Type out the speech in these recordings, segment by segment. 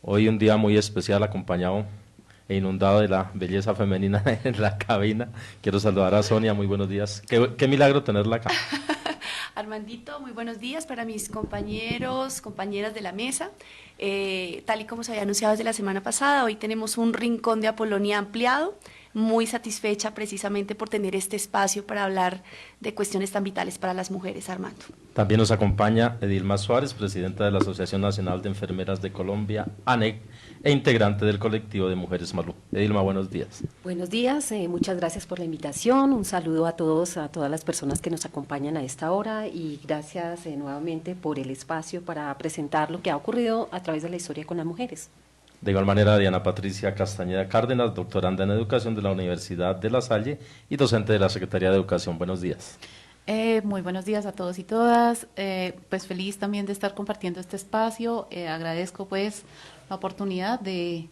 Hoy un día muy especial, acompañado e inundado de la belleza femenina en la cabina. Quiero saludar a Sonia, muy buenos días. Qué milagro tenerla acá. Armandito, muy buenos días para mis compañeros, compañeras de la mesa. Tal y como se había anunciado desde la semana pasada, hoy tenemos un rincón de Apolonia ampliado, muy satisfecha precisamente por tener este espacio para hablar de cuestiones tan vitales para las mujeres, Armando. También nos acompaña Edilma Suárez, presidenta de la Asociación Nacional de Enfermeras de Colombia, ANEC, e integrante del colectivo de Mujeres Malú. Edilma, buenos días. Buenos días, muchas gracias por la invitación, un saludo a todos, a todas las personas que nos acompañan a esta hora y gracias nuevamente por el espacio para presentar lo que ha ocurrido a través de la historia con las mujeres. De igual manera, Diana Patricia Castañeda Cárdenas, doctoranda en Educación de la Universidad de La Salle y docente de la Secretaría de Educación. Buenos días. Muy buenos días a todos y todas, pues feliz también de estar compartiendo este espacio, agradezco pues la oportunidad de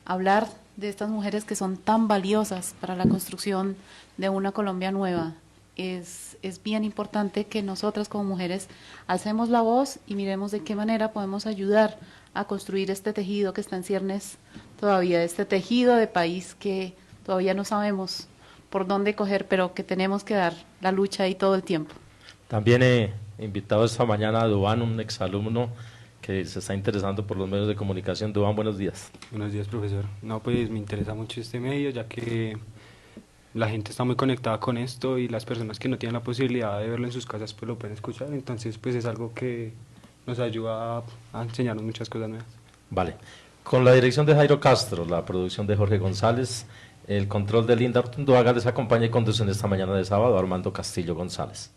hablar de estas mujeres que son tan valiosas para la construcción de una Colombia nueva. Es bien importante que nosotras como mujeres alcemos la voz y miremos de qué manera podemos ayudar a construir este tejido que está en ciernes todavía, este tejido de país que todavía no sabemos por dónde coger, pero que tenemos que dar la lucha ahí todo el tiempo. También he invitado esta mañana a Duván, un exalumno que se está interesando por los medios de comunicación. Duván, buenos días. Buenos días, profesor. No, pues me interesa mucho este medio, ya que la gente está muy conectada con esto y las personas que no tienen la posibilidad de verlo en sus casas, pues lo pueden escuchar. Entonces, pues es algo que nos ayuda a enseñarnos muchas cosas nuevas. Vale. Con la dirección de Jairo Castro, la producción de Jorge González, el control de Linda Ortunduaga, les acompaña y conduce en esta mañana de sábado Armando Castillo González.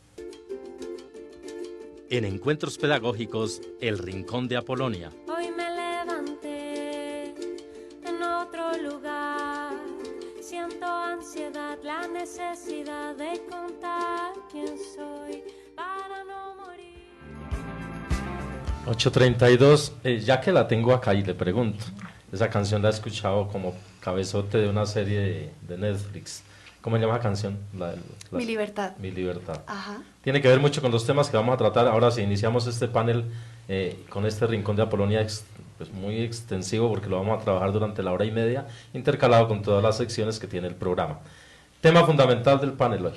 En Encuentros Pedagógicos, el Rincón de Apolonia. Hoy me levanté en otro lugar, siento ansiedad, la necesidad de contar quién soy para no morir. 8:32, ya que la tengo acá y le pregunto, esa canción la he escuchado como cabezote de una serie de Netflix. ¿Cómo se llama la canción? Mi libertad. Mi libertad. Ajá. Tiene que ver mucho con los temas que vamos a tratar. Ahora sí, iniciamos este panel con este Rincón de Apolonia pues muy extensivo porque lo vamos a trabajar durante la hora y media, intercalado con todas las secciones que tiene el programa. Tema fundamental del panel hoy.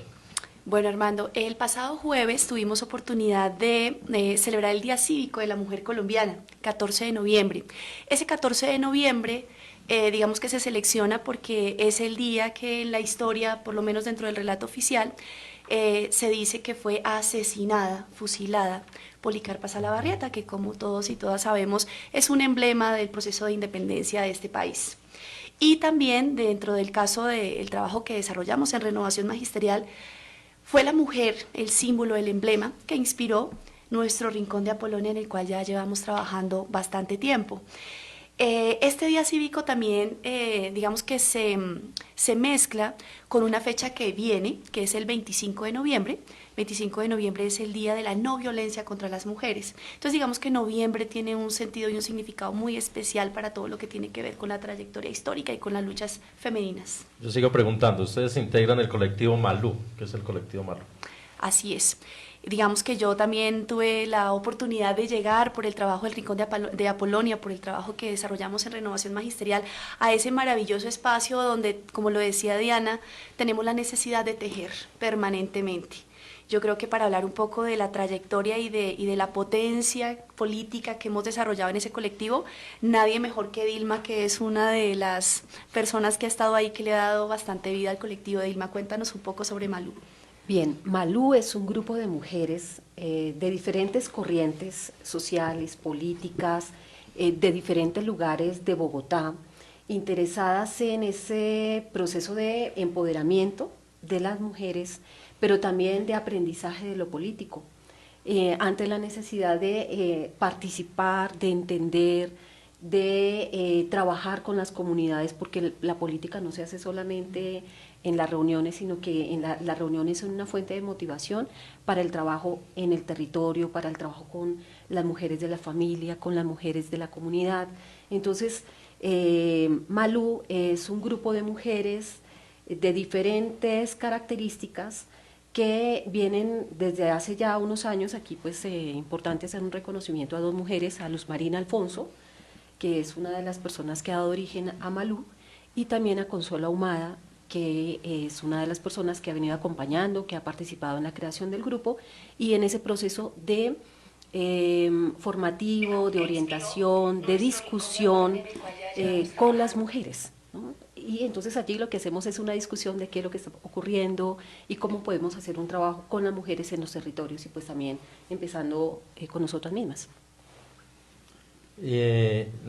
Bueno, Armando, el pasado jueves tuvimos oportunidad de celebrar el Día Cívico de la Mujer Colombiana, 14 de noviembre. Ese 14 de noviembre, digamos que se selecciona porque es el día que en la historia, por lo menos dentro del relato oficial, se dice que fue asesinada, fusilada, Policarpa Salabarrieta, que como todos y todas sabemos es un emblema del proceso de independencia de este país. Y también dentro del caso del trabajo que desarrollamos en Renovación Magisterial, fue la mujer el símbolo, el emblema que inspiró nuestro Rincón de Apolonia, en el cual ya llevamos trabajando bastante tiempo. Este día cívico también, digamos que se mezcla con una fecha que viene, que es el 25 de noviembre. 25 de noviembre es el Día de la No Violencia contra las Mujeres. Entonces digamos que noviembre tiene un sentido y un significado muy especial para todo lo que tiene que ver con la trayectoria histórica y con las luchas femeninas. Yo sigo preguntando, ustedes integran el colectivo Malú. ¿Qué es el colectivo Malú? Así es. Digamos que yo también tuve la oportunidad de llegar por el trabajo del Rincón de Apolonia, por el trabajo que desarrollamos en Renovación Magisterial, a ese maravilloso espacio donde, como lo decía Diana, tenemos la necesidad de tejer permanentemente. Yo creo que para hablar un poco de la trayectoria y de la potencia política que hemos desarrollado en ese colectivo, nadie mejor que Dilma, que es una de las personas que ha estado ahí, que le ha dado bastante vida al colectivo. Dilma, cuéntanos un poco sobre Malú. Bien, Malú es un grupo de mujeres de diferentes corrientes sociales, políticas, de diferentes lugares de Bogotá, interesadas en ese proceso de empoderamiento de las mujeres, pero también de aprendizaje de lo político, ante la necesidad de participar, de entender, de trabajar con las comunidades, porque la política no se hace solamente en las reuniones, sino que las reuniones son una fuente de motivación para el trabajo en el territorio, para el trabajo con las mujeres de la familia, con las mujeres de la comunidad. Entonces, Malú es un grupo de mujeres de diferentes características que vienen desde hace ya unos años. Aquí pues importante hacer un reconocimiento a dos mujeres, a Luz Marina Alfonso, que es una de las personas que ha dado origen a Malú, y también a Consuelo Ahumada, que es una de las personas que ha venido acompañando, que ha participado en la creación del grupo y en ese proceso de formativo, de orientación, de discusión con las mujeres, ¿no? Y entonces allí lo que hacemos es una discusión de qué es lo que está ocurriendo y cómo podemos hacer un trabajo con las mujeres en los territorios y pues también empezando con nosotras mismas.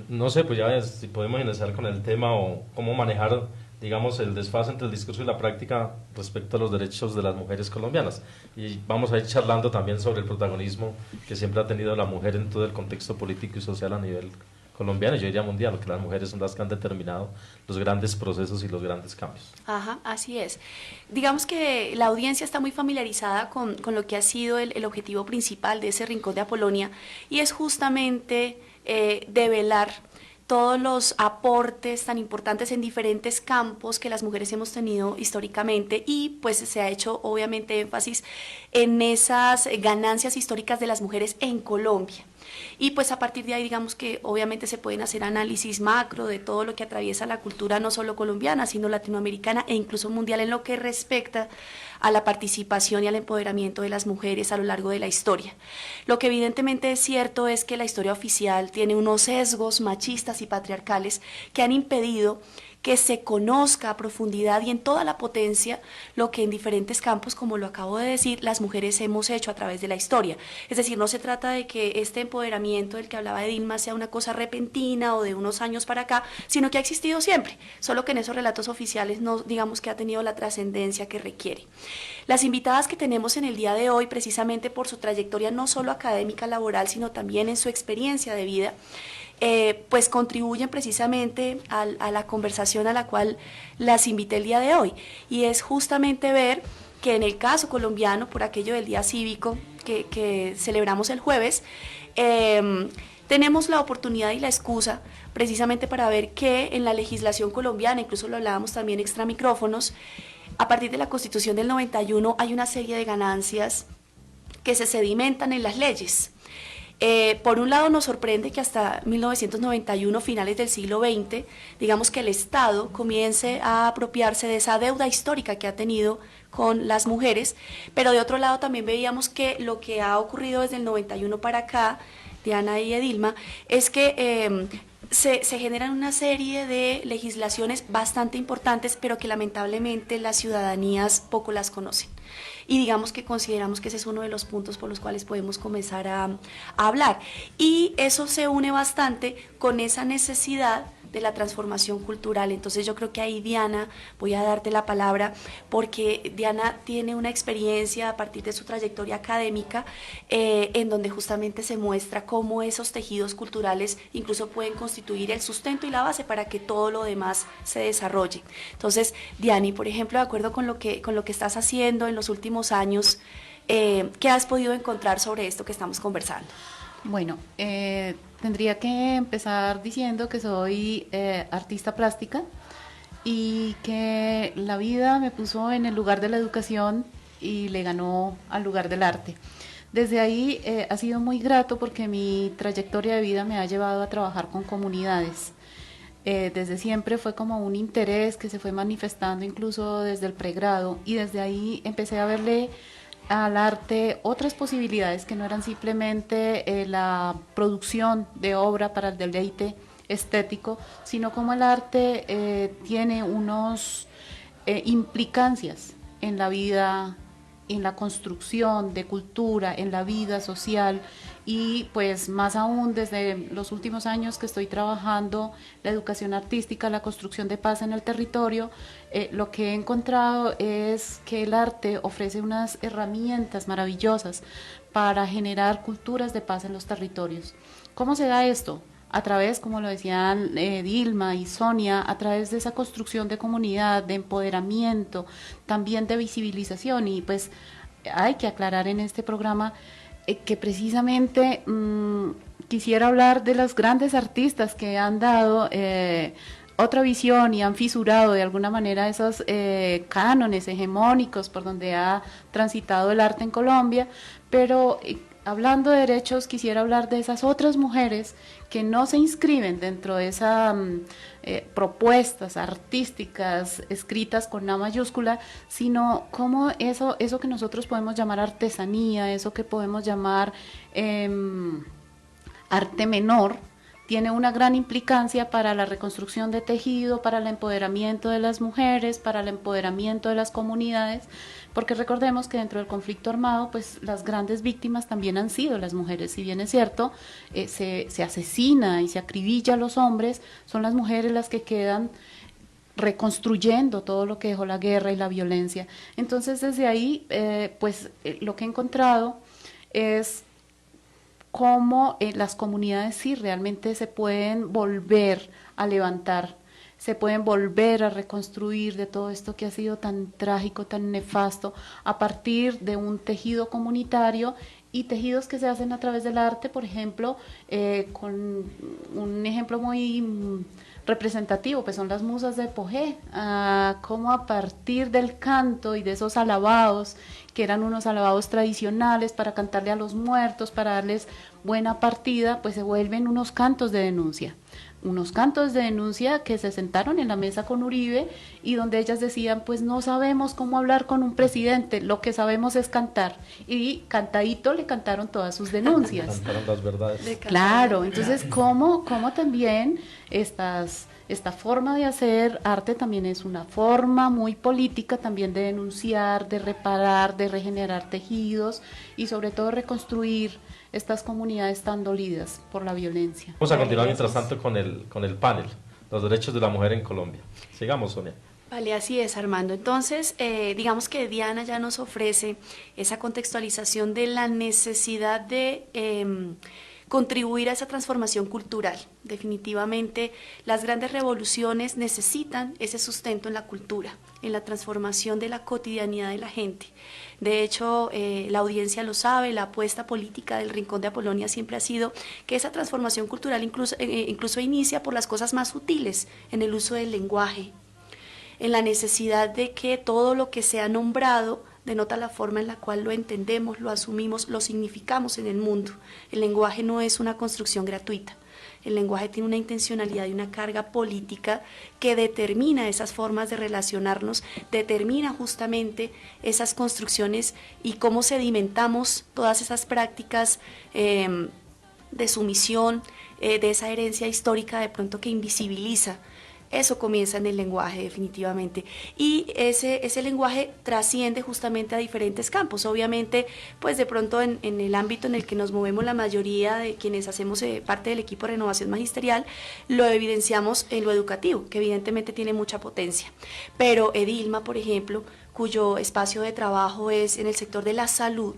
No sé, pues ya si podemos iniciar con el tema o cómo manejar, digamos, el desfase entre el discurso y la práctica respecto a los derechos de las mujeres colombianas. Y vamos a ir charlando también sobre el protagonismo que siempre ha tenido la mujer en todo el contexto político y social a nivel colombiano, y yo diría mundial, que las mujeres son las que han determinado los grandes procesos y los grandes cambios. Ajá, así es. Digamos que la audiencia está muy familiarizada con lo que ha sido el objetivo principal de ese Rincón de Apolonia, y es justamente develar todos los aportes tan importantes en diferentes campos que las mujeres hemos tenido históricamente, y pues se ha hecho obviamente énfasis en esas ganancias históricas de las mujeres en Colombia. Y pues a partir de ahí digamos que obviamente se pueden hacer análisis macro de todo lo que atraviesa la cultura no solo colombiana, sino latinoamericana e incluso mundial en lo que respecta a la participación y al empoderamiento de las mujeres a lo largo de la historia. Lo que evidentemente es cierto es que la historia oficial tiene unos sesgos machistas y patriarcales que han impedido que se conozca a profundidad y en toda la potencia lo que en diferentes campos, como lo acabo de decir, las mujeres hemos hecho a través de la historia. Es decir, no se trata de que este empoderamiento del que hablaba Dilma sea una cosa repentina o de unos años para acá, sino que ha existido siempre, solo que en esos relatos oficiales no digamos que ha tenido la trascendencia que requiere. Las invitadas que tenemos en el día de hoy, precisamente por su trayectoria no solo académica, laboral, sino también en su experiencia de vida, pues contribuyen precisamente a la conversación a la cual las invité el día de hoy, y es justamente ver que en el caso colombiano, por aquello del día cívico que celebramos el jueves, tenemos la oportunidad y la excusa precisamente para ver que en la legislación colombiana, incluso lo hablábamos también extra micrófonos, a partir de la Constitución del 91 hay una serie de ganancias que se sedimentan en las leyes. Por un lado nos sorprende que hasta 1991, finales del siglo XX, digamos que el Estado comience a apropiarse de esa deuda histórica que ha tenido con las mujeres, pero de otro lado también veíamos que lo que ha ocurrido desde el 91 para acá, Diana y Edilma, es que se generan una serie de legislaciones bastante importantes, pero que lamentablemente las ciudadanías poco las conocen. Y digamos que consideramos que ese es uno de los puntos por los cuales podemos comenzar a hablar. Y eso se une bastante con esa necesidad de la transformación cultural. Entonces yo creo que ahí, Diana, voy a darte la palabra, porque Diana tiene una experiencia a partir de su trayectoria académica en donde justamente se muestra cómo esos tejidos culturales incluso pueden constituir el sustento y la base para que todo lo demás se desarrolle. Entonces, Diani, por ejemplo, de acuerdo con lo que estás haciendo en los últimos años, ¿qué has podido encontrar sobre esto que estamos conversando? Bueno, tendría que empezar diciendo que soy artista plástica y que la vida me puso en el lugar de la educación y le ganó al lugar del arte. Desde ahí ha sido muy grato porque mi trayectoria de vida me ha llevado a trabajar con comunidades. Desde siempre fue como un interés que se fue manifestando incluso desde el pregrado, y desde ahí empecé a verle al arte otras posibilidades que no eran simplemente la producción de obra para el deleite estético, sino como el arte tiene unos implicancias en la vida, en la construcción de cultura, en la vida social, y pues más aún desde los últimos años que estoy trabajando la educación artística, la construcción de paz en el territorio, lo que he encontrado es que el arte ofrece unas herramientas maravillosas para generar culturas de paz en los territorios. ¿Cómo se da esto? A través, como lo decían Dilma y Sonia, a través de esa construcción de comunidad, de empoderamiento, también de visibilización. Y pues hay que aclarar en este programa que precisamente quisiera hablar de los grandes artistas que han dado otra visión y han fisurado de alguna manera esos cánones hegemónicos por donde ha transitado el arte en Colombia, pero hablando de derechos, quisiera hablar de esas otras mujeres que no se inscriben dentro de esas propuestas artísticas escritas con A mayúscula, sino como eso que nosotros podemos llamar artesanía, eso que podemos llamar arte menor, tiene una gran implicancia para la reconstrucción de tejido, para el empoderamiento de las mujeres, para el empoderamiento de las comunidades, porque recordemos que dentro del conflicto armado, pues las grandes víctimas también han sido las mujeres. Si bien es cierto, se asesina y se acribilla a los hombres, son las mujeres las que quedan reconstruyendo todo lo que dejó la guerra y la violencia. Entonces, desde ahí, lo que he encontrado es cómo las comunidades sí realmente se pueden volver a levantar, se pueden volver a reconstruir de todo esto que ha sido tan trágico, tan nefasto, a partir de un tejido comunitario y tejidos que se hacen a través del arte, por ejemplo, con un ejemplo muy representativo, pues son las musas de Pogé, cómo a partir del canto y de esos alabados, que eran unos alabados tradicionales para cantarle a los muertos, para darles buena partida, pues se vuelven unos cantos de denuncia que se sentaron en la mesa con Uribe y donde ellas decían, pues no sabemos cómo hablar con un presidente, lo que sabemos es cantar, y cantadito le cantaron todas sus denuncias. Cantaron las verdades. Claro, entonces cómo también esta forma de hacer arte también es una forma muy política también de denunciar, de reparar, de regenerar tejidos y sobre todo reconstruir estas comunidades tan dolidas por la violencia. Vamos a continuar mientras tanto con el panel, los derechos de la mujer en Colombia. Sigamos, Sonia. Vale, así es, Armando. Entonces, digamos que Diana ya nos ofrece esa contextualización de la necesidad de contribuir a esa transformación cultural. Definitivamente, las grandes revoluciones necesitan ese sustento en la cultura, en la transformación de la cotidianidad de la gente. De hecho, la audiencia lo sabe, la apuesta política del Rincón de Apolonia siempre ha sido que esa transformación cultural incluso inicia por las cosas más sutiles, en el uso del lenguaje, en la necesidad de que todo lo que se ha nombrado denota la forma en la cual lo entendemos, lo asumimos, lo significamos en el mundo. El lenguaje no es una construcción gratuita. El lenguaje tiene una intencionalidad y una carga política que determina esas formas de relacionarnos, determina justamente esas construcciones y cómo sedimentamos todas esas prácticas de sumisión, de esa herencia histórica de pronto que invisibiliza. Eso comienza en el lenguaje, definitivamente. Y ese lenguaje trasciende justamente a diferentes campos. Obviamente, pues de pronto en el ámbito en el que nos movemos la mayoría de quienes hacemos parte del equipo de renovación magisterial, lo evidenciamos en lo educativo, que evidentemente tiene mucha potencia. Pero Edilma, por ejemplo, cuyo espacio de trabajo es en el sector de la salud,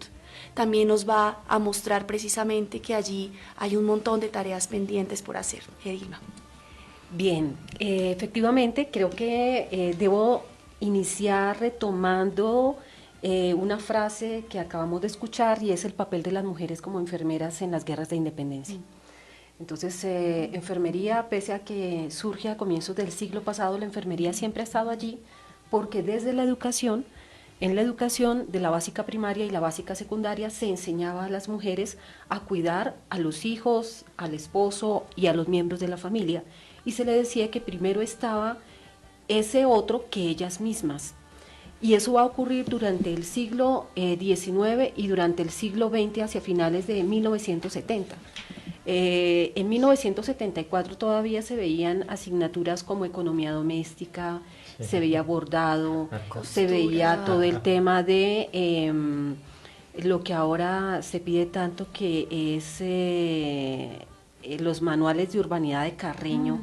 también nos va a mostrar precisamente que allí hay un montón de tareas pendientes por hacer. Edilma. Bien, efectivamente creo que debo iniciar retomando una frase que acabamos de escuchar y es el papel de las mujeres como enfermeras en las guerras de independencia. Entonces, enfermería, pese a que surge a comienzos del siglo pasado, la enfermería siempre ha estado allí porque desde la educación, en la educación de la básica primaria y la básica secundaria se enseñaba a las mujeres a cuidar a los hijos, al esposo y a los miembros de la familia. Y se le decía que primero estaba ese otro que ellas mismas. Y eso va a ocurrir durante el siglo XIX y durante el siglo XX hacia finales de 1970. En 1974 todavía se veían asignaturas como economía doméstica, sí, se veía bordado, se veía todo el tema de lo que ahora se pide tanto, que es los manuales de urbanidad de Carreño.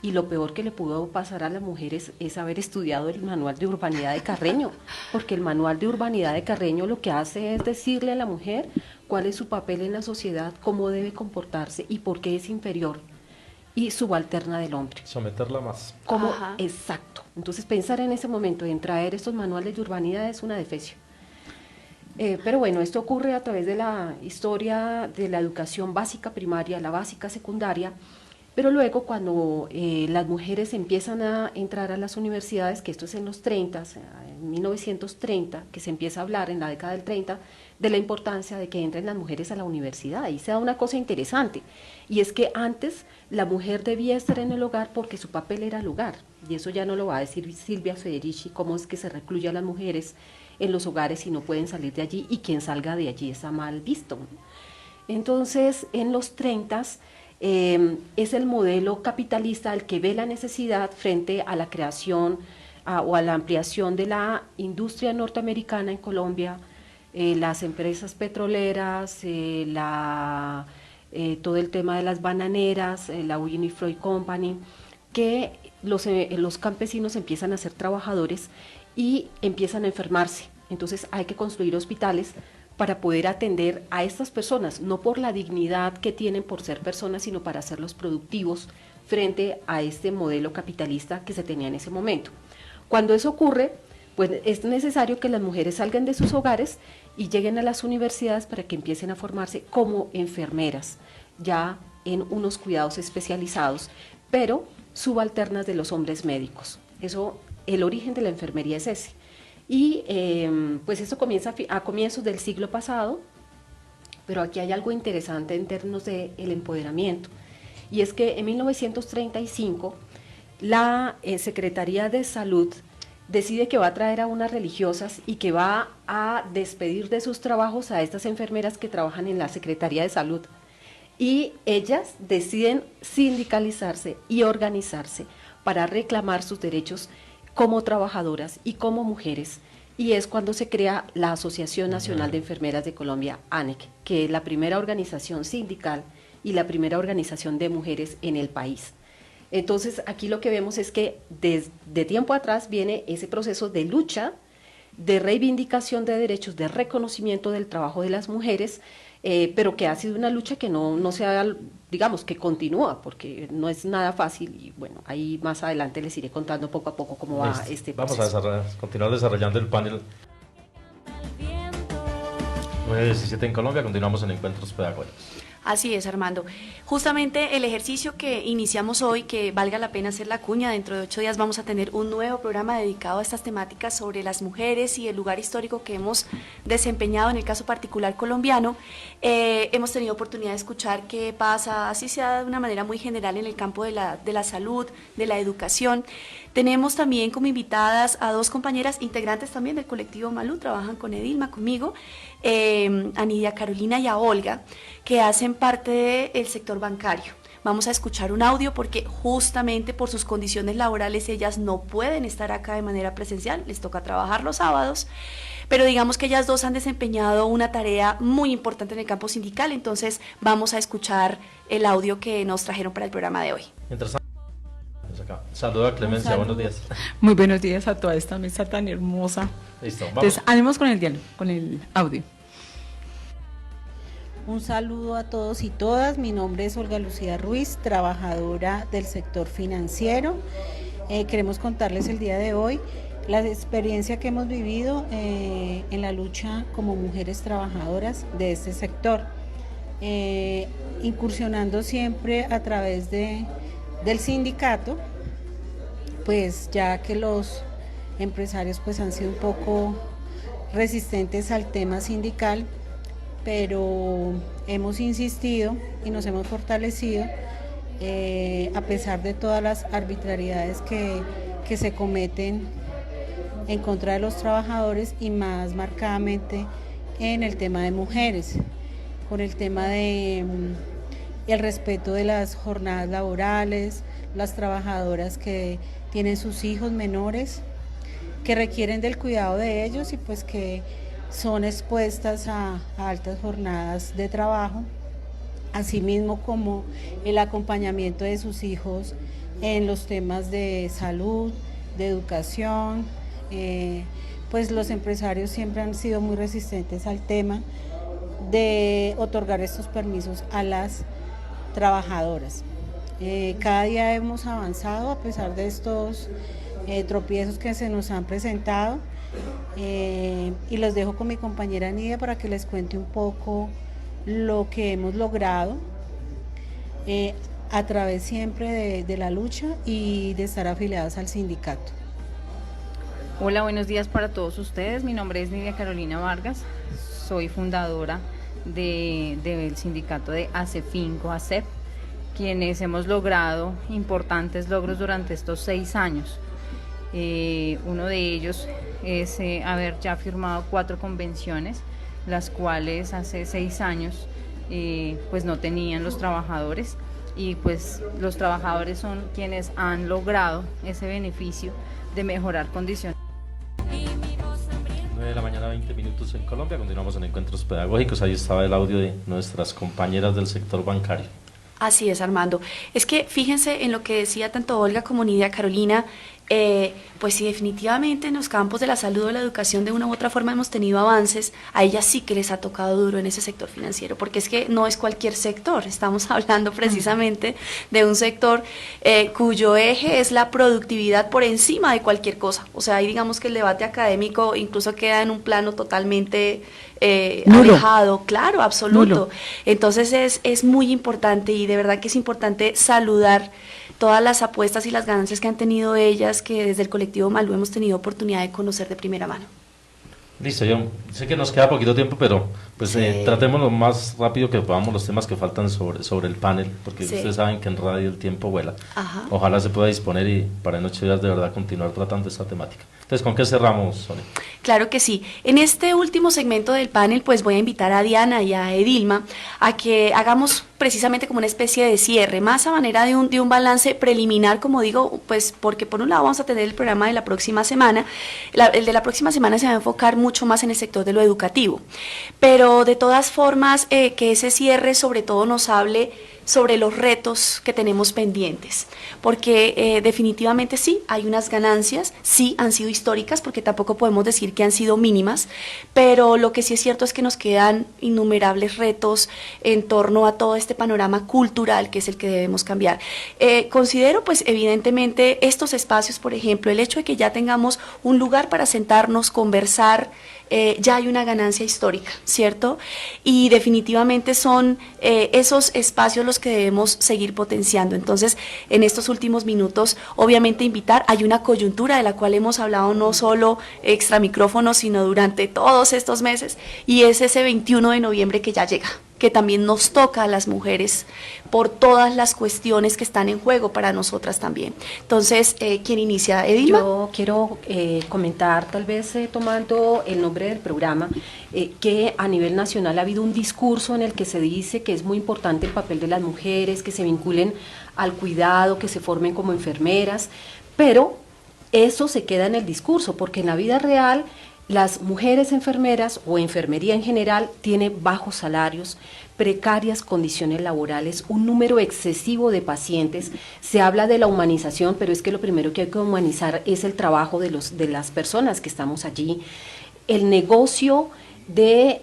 Y lo peor que le pudo pasar a las mujeres es haber estudiado el manual de urbanidad de Carreño, porque el manual de urbanidad de Carreño lo que hace es decirle a la mujer cuál es su papel en la sociedad, cómo debe comportarse y por qué es inferior y subalterna del hombre. Someterla más. ¿Cómo? Exacto. Entonces pensar en ese momento en traer estos manuales de urbanidad es una defecio. Pero bueno, esto ocurre a través de la historia de la educación básica primaria, la básica secundaria, Pero luego cuando las mujeres empiezan a entrar a las universidades, que esto es en los 30, en 1930, que se empieza a hablar en la década del 30, de la importancia de que entren las mujeres a la universidad. Y se da una cosa interesante, y es que antes la mujer debía estar en el hogar porque su papel era el hogar, y eso ya no lo va a decir Silvia Federici, cómo es que se recluye a las mujeres en los hogares y no pueden salir de allí, y quien salga de allí está mal visto. Entonces, en los 30 es el modelo capitalista el que ve la necesidad frente a la creación o a la ampliación de la industria norteamericana en Colombia, las empresas petroleras, todo el tema de las bananeras, la Winifred Company, que los campesinos empiezan a ser trabajadores y empiezan a enfermarse. Entonces hay que construir hospitales para poder atender a estas personas, no por la dignidad que tienen por ser personas, sino para hacerlos productivos frente a este modelo capitalista que se tenía en ese momento. Cuando eso ocurre, pues es necesario que las mujeres salgan de sus hogares y lleguen a las universidades para que empiecen a formarse como enfermeras, ya en unos cuidados especializados, pero subalternas de los hombres médicos. Eso, el origen de la enfermería es ese. Y pues eso comienza a comienzos del siglo pasado, pero aquí hay algo interesante en términos del empoderamiento, y es que en 1935 la Secretaría de Salud decide que va a traer a unas religiosas y que va a despedir de sus trabajos a estas enfermeras que trabajan en la Secretaría de Salud, y ellas deciden sindicalizarse y organizarse para reclamar sus derechos como trabajadoras y como mujeres, y es cuando se crea la Asociación Nacional de Enfermeras de Colombia, ANEC, que es la primera organización sindical y la primera organización de mujeres en el país. Entonces aquí lo que vemos es que desde tiempo atrás viene ese proceso de lucha, de reivindicación de derechos, de reconocimiento del trabajo de las mujeres, pero que ha sido una lucha que no se ha, digamos, que continúa, porque no es nada fácil, y bueno, ahí más adelante les iré contando poco a poco cómo va este proceso. Vamos a continuar desarrollando el panel. 9:17 en Colombia, continuamos en Encuentros Pedagógicos. Así es, Armando. Justamente el ejercicio que iniciamos hoy, que valga la pena hacer la cuña, dentro de 8 días vamos a tener un nuevo programa dedicado a estas temáticas sobre las mujeres y el lugar histórico que hemos desempeñado en el caso particular colombiano. Hemos tenido oportunidad de escuchar qué pasa, así sea de una manera muy general, en el campo de la salud, de la educación. Tenemos también como invitadas a 2 compañeras integrantes también del colectivo Malú, trabajan con Edilma, conmigo, a Nidia Carolina y a Olga, que hacen parte del sector bancario. Vamos a escuchar un audio porque justamente por sus condiciones laborales ellas no pueden estar acá de manera presencial, les toca trabajar los sábados, pero digamos que ellas 2 han desempeñado una tarea muy importante en el campo sindical, entonces vamos a escuchar el audio que nos trajeron para el programa de hoy. Mientras saludo a Clemencia, buenos días. Muy buenos días a toda esta mesa tan hermosa. Listo, vamos. Entonces, ánimos con el diálogo, con el audio. Un saludo a todos y todas, mi nombre es Olga Lucía Ruiz, trabajadora del sector financiero. Queremos contarles el día de hoy la experiencia que hemos vivido en la lucha como mujeres trabajadoras de este sector, incursionando siempre a través del sindicato, pues ya que los empresarios pues han sido un poco resistentes al tema sindical, pero hemos insistido y nos hemos fortalecido a pesar de todas las arbitrariedades que se cometen en contra de los trabajadores, y más marcadamente en el tema de mujeres, con el tema de el respeto de las jornadas laborales, las trabajadoras que tienen sus hijos menores, que requieren del cuidado de ellos y pues que son expuestas a altas jornadas de trabajo, asimismo como el acompañamiento de sus hijos en los temas de salud, de educación. Pues los empresarios siempre han sido muy resistentes al tema de otorgar estos permisos a las trabajadoras. Cada día hemos avanzado a pesar de estos tropiezos que se nos han presentado. Y los dejo con mi compañera Nidia para que les cuente un poco lo que hemos logrado. a través siempre de la lucha y de estar afiliadas al sindicato. Hola, buenos días para todos ustedes. Mi nombre es Nidia Carolina Vargas, soy fundadora del sindicato de ACEFINCO, ACEP, quienes hemos logrado importantes logros durante estos 6 años. Uno de ellos es haber ya firmado 4 convenciones, las cuales hace 6 años pues no tenían los trabajadores, y pues los trabajadores son quienes han logrado ese beneficio de mejorar condiciones. 9 de la mañana, 20 minutos en Colombia. Continuamos en Encuentros Pedagógicos. Ahí estaba el audio de nuestras compañeras del sector bancario. Así es, Armando. Es que fíjense en lo que decía tanto Olga como Nidia Carolina. Pues sí, definitivamente en los campos de la salud o de la educación de una u otra forma hemos tenido avances. A ellas sí que les ha tocado duro en ese sector financiero, porque es que no es cualquier sector, estamos hablando precisamente de un sector cuyo eje es la productividad por encima de cualquier cosa. O sea, ahí digamos que el debate académico incluso queda en un plano totalmente alejado, claro, absoluto. Nulo. Entonces es muy importante, y de verdad que es importante saludar todas las apuestas y las ganancias que han tenido ellas, que desde el colectivo Malú hemos tenido oportunidad de conocer de primera mano. Listo, yo sé que nos queda poquito tiempo, pero pues sí, tratemos lo más rápido que podamos los temas que faltan sobre el panel, porque sí, ustedes saben que en radio el tiempo vuela. Ajá. Ojalá se pueda disponer y para en 8 días de verdad continuar tratando esta temática. Entonces, ¿con qué cerramos, Sonia? Claro que sí. En este último segmento del panel, pues voy a invitar a Diana y a Edilma a que hagamos precisamente como una especie de cierre, más a manera de un balance preliminar, como digo, pues porque por un lado vamos a tener el programa de la próxima semana. El de la próxima semana se va a enfocar mucho más en el sector de lo educativo, pero de todas formas que ese cierre sobre todo nos hable sobre los retos que tenemos pendientes, porque definitivamente sí, hay unas ganancias, sí han sido históricas, porque tampoco podemos decir que han sido mínimas, pero lo que sí es cierto es que nos quedan innumerables retos en torno a todo este panorama cultural que es el que debemos cambiar. Considero pues evidentemente estos espacios, por ejemplo, el hecho de que ya tengamos un lugar para sentarnos, conversar, ya hay una ganancia histórica, ¿cierto? Y definitivamente son esos espacios los que debemos seguir potenciando. Entonces, en estos últimos minutos, obviamente invitar, hay una coyuntura de la cual hemos hablado no solo extra micrófonos, sino durante todos estos meses, y es ese 21 de noviembre que ya llega, que también nos toca a las mujeres por todas las cuestiones que están en juego para nosotras también. Entonces, ¿quién inicia? ¿Edilma? Yo quiero comentar, tal vez tomando el nombre del programa, que a nivel nacional ha habido un discurso en el que se dice que es muy importante el papel de las mujeres, que se vinculen al cuidado, que se formen como enfermeras, pero eso se queda en el discurso, porque en la vida real las mujeres enfermeras o enfermería en general tiene bajos salarios, precarias condiciones laborales, un número excesivo de pacientes. Se habla de la humanización, pero es que lo primero que hay que humanizar es el trabajo de las personas que estamos allí. El negocio de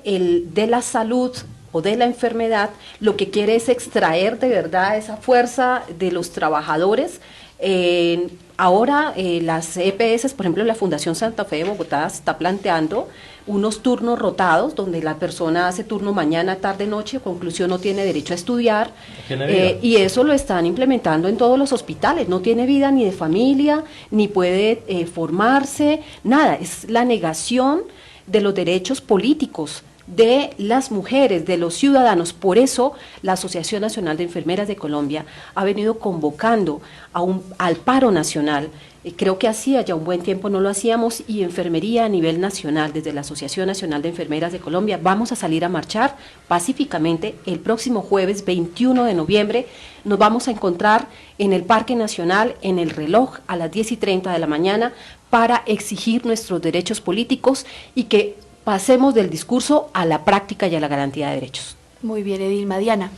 la salud o de la enfermedad lo que quiere es extraer de verdad esa fuerza de los trabajadores. Ahora las EPS, por ejemplo la Fundación Santa Fe de Bogotá está planteando unos turnos rotados donde la persona hace turno mañana, tarde, noche, conclusión no tiene derecho a estudiar, y eso lo están implementando en todos los hospitales. No tiene vida ni de familia, ni puede formarse, nada, es la negación de los derechos políticos de las mujeres, de los ciudadanos. Por eso la Asociación Nacional de Enfermeras de Colombia ha venido convocando al paro nacional. Creo que hacía ya un buen tiempo no lo hacíamos, y enfermería a nivel nacional, desde la Asociación Nacional de Enfermeras de Colombia, vamos a salir a marchar pacíficamente el próximo jueves 21 de noviembre. Nos vamos a encontrar en el Parque Nacional, en el Reloj, a las 10:30 de la mañana, para exigir nuestros derechos políticos y que pasemos del discurso a la práctica y a la garantía de derechos. Muy bien, Edilma. Diana.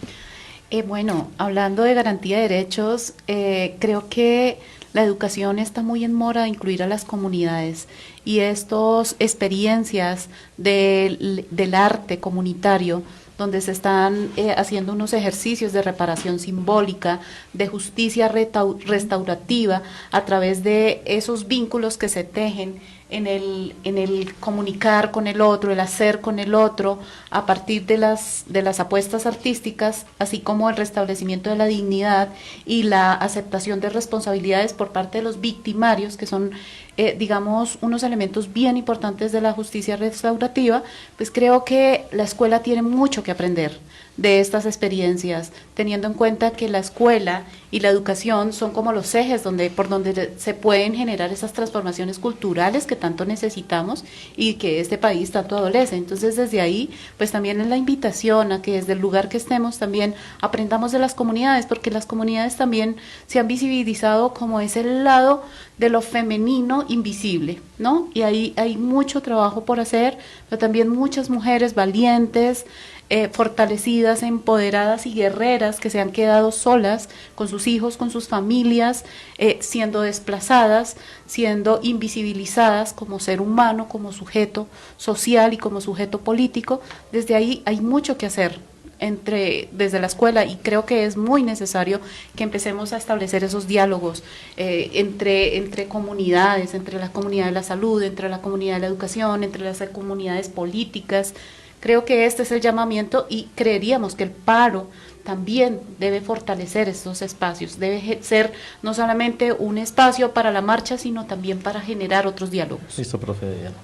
Bueno, hablando de garantía de derechos, creo que la educación está muy en mora de incluir a las comunidades, y estas experiencias del arte comunitario, donde se están haciendo unos ejercicios de reparación simbólica, de justicia restaurativa, a través de esos vínculos que se tejen en el comunicar con el otro, el hacer con el otro, a partir de las apuestas artísticas, así como el restablecimiento de la dignidad y la aceptación de responsabilidades por parte de los victimarios, que son, digamos, unos elementos bien importantes de la justicia restaurativa, pues creo que la escuela tiene mucho que aprender de estas experiencias, teniendo en cuenta que la escuela y la educación son como los ejes por donde se pueden generar esas transformaciones culturales que tanto necesitamos y que este país tanto adolece. Entonces, desde ahí, pues también es la invitación a que desde el lugar que estemos también aprendamos de las comunidades, porque las comunidades también se han visibilizado como ese lado de lo femenino invisible, ¿no? Y ahí hay mucho trabajo por hacer, pero también muchas mujeres valientes, fortalecidas, empoderadas y guerreras que se han quedado solas con sus hijos, con sus familias, siendo desplazadas, siendo invisibilizadas como ser humano, como sujeto social y como sujeto político. Desde ahí hay mucho que hacer desde la escuela, y creo que es muy necesario que empecemos a establecer esos diálogos entre comunidades, entre la comunidad de la salud, entre la comunidad de la educación, entre las comunidades políticas. Creo que este es el llamamiento, y creeríamos que el paro también debe fortalecer estos espacios, debe ser no solamente un espacio para la marcha, sino también para generar otros diálogos. Listo, profe Diana.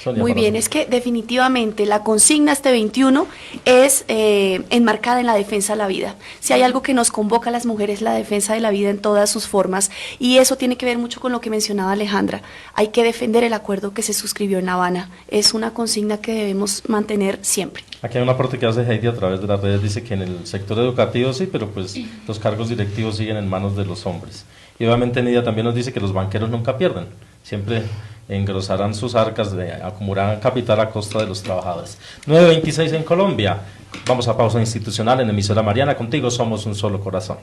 Sonia, Muy bien, es que definitivamente la consigna este 21 es enmarcada en la defensa de la vida. Si hay algo que nos convoca a las mujeres, la defensa de la vida en todas sus formas, y eso tiene que ver mucho con lo que mencionaba Alejandra. Hay que defender el acuerdo que se suscribió en La Habana. Es una consigna que debemos mantener siempre. Aquí hay un aporte que hace Heidi a través de las redes, dice que en el sector educativo sí, pero pues los cargos directivos siguen en manos de los hombres. Y obviamente Nidia también nos dice que los banqueros nunca pierden, siempre engrosarán sus arcas, acumularán capital a costa de los trabajadores. 9:26 en Colombia. Vamos a pausa institucional en emisora Mariana. Contigo somos un solo corazón.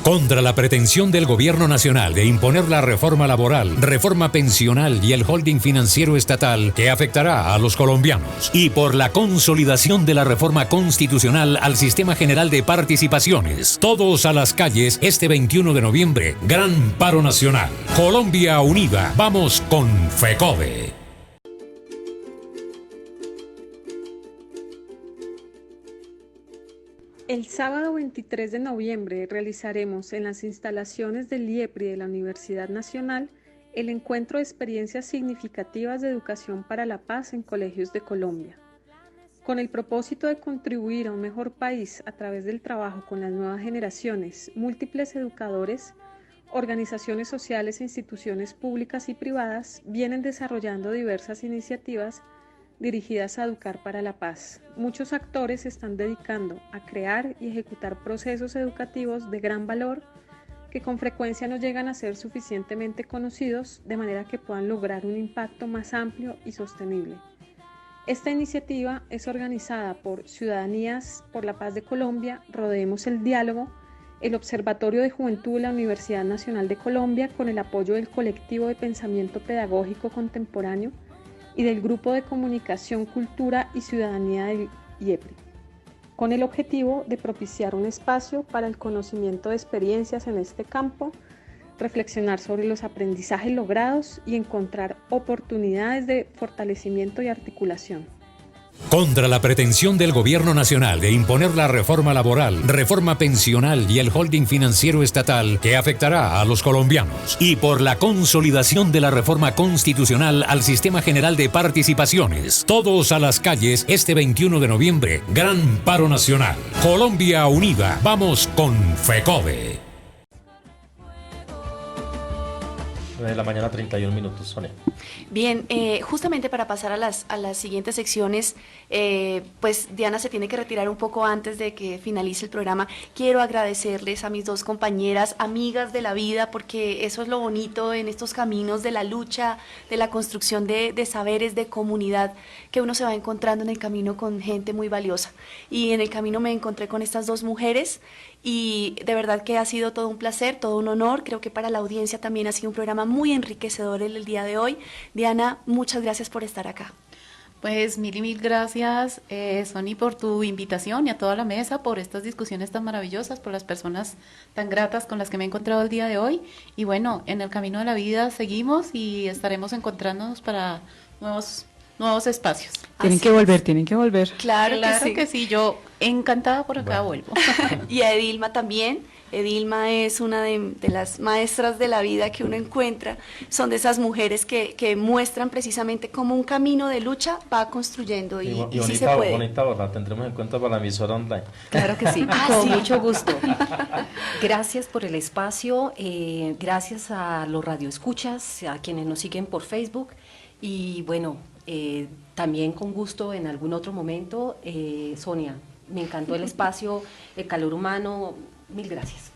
Contra la pretensión del gobierno nacional de imponer la reforma laboral, reforma pensional y el holding financiero estatal que afectará a los colombianos, y por la consolidación de la reforma constitucional al sistema general de participaciones. Todos a las calles este 21 de noviembre, gran paro nacional. Colombia unida, vamos con FECODE. El sábado 23 de noviembre realizaremos en las instalaciones del IEPRI de la Universidad Nacional el encuentro de experiencias significativas de educación para la paz en colegios de Colombia. Con el propósito de contribuir a un mejor país a través del trabajo con las nuevas generaciones, múltiples educadores, organizaciones sociales e instituciones públicas y privadas vienen desarrollando diversas iniciativas dirigidas a educar para la paz. Muchos actores se están dedicando a crear y ejecutar procesos educativos de gran valor que con frecuencia no llegan a ser suficientemente conocidos, de manera que puedan lograr un impacto más amplio y sostenible. Esta iniciativa es organizada por Ciudadanías por la Paz de Colombia, Rodeemos el Diálogo, el Observatorio de Juventud de la Universidad Nacional de Colombia, con el apoyo del Colectivo de Pensamiento Pedagógico Contemporáneo y del Grupo de Comunicación, Cultura y Ciudadanía del IEPRI, con el objetivo de propiciar un espacio para el conocimiento de experiencias en este campo, reflexionar sobre los aprendizajes logrados y encontrar oportunidades de fortalecimiento y articulación. Contra la pretensión del gobierno nacional de imponer la reforma laboral, reforma pensional y el holding financiero estatal que afectará a los colombianos, y por la consolidación de la reforma constitucional al sistema general de participaciones. Todos a las calles este 21 de noviembre, gran paro nacional. Colombia unida, vamos con FECODE. De la mañana, 31 minutos, Sonia. Bien, justamente para pasar a las siguientes secciones, pues Diana se tiene que retirar un poco antes de que finalice el programa. Quiero agradecerles a mis dos compañeras, amigas de la vida, porque eso es lo bonito en estos caminos de la lucha, de la construcción de saberes, de comunidad, que uno se va encontrando en el camino con gente muy valiosa. Y en el camino me encontré con estas dos mujeres, y de verdad que ha sido todo un placer, todo un honor. Creo que para la audiencia también ha sido un programa muy enriquecedor el día de hoy. Diana, muchas gracias por estar acá. Pues mil gracias, Sony, por tu invitación y a toda la mesa por estas discusiones tan maravillosas, por las personas tan gratas con las que me he encontrado el día de hoy. Y bueno, en el camino de la vida seguimos y estaremos encontrándonos para nuevos espacios. Tienen que volver. Claro que sí, yo encantada por acá vuelvo. Y a Edilma también. Edilma es una de las maestras de la vida que uno encuentra, son de esas mujeres que muestran precisamente cómo un camino de lucha va construyendo y bonita, sí se puede. Bonita, la tendremos en cuenta para la emisora online. Claro que sí, con mucho gusto. Gracias por el espacio, gracias a los radioescuchas, a quienes nos siguen por Facebook y bueno, también con gusto en algún otro momento. Sonia, me encantó el espacio, el calor humano. Mil gracias.